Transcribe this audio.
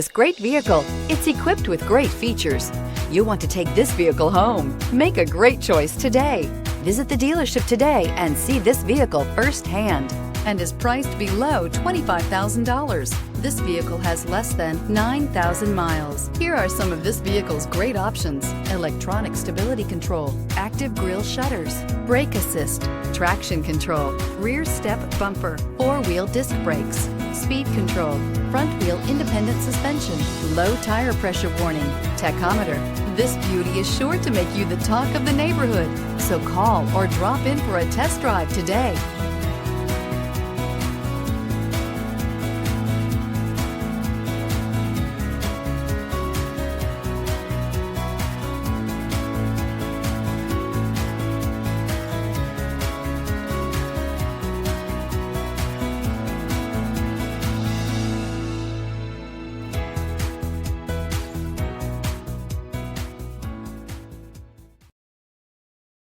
This great vehicle. It's equipped with great features. You want to take this vehicle home. Make a great choice today. Visit the dealership today and see this vehicle firsthand, and is priced below $25,000. This vehicle has less than 9,000 miles. Here are some of this vehicle's great options: electronic stability control, active grille shutters, brake assist, traction control, rear step bumper, four-wheel disc brakes, speed control, front wheel independent suspension, low tire pressure warning, tachometer. This beauty is sure to make you the talk of the neighborhood. So call or drop in for a test drive today.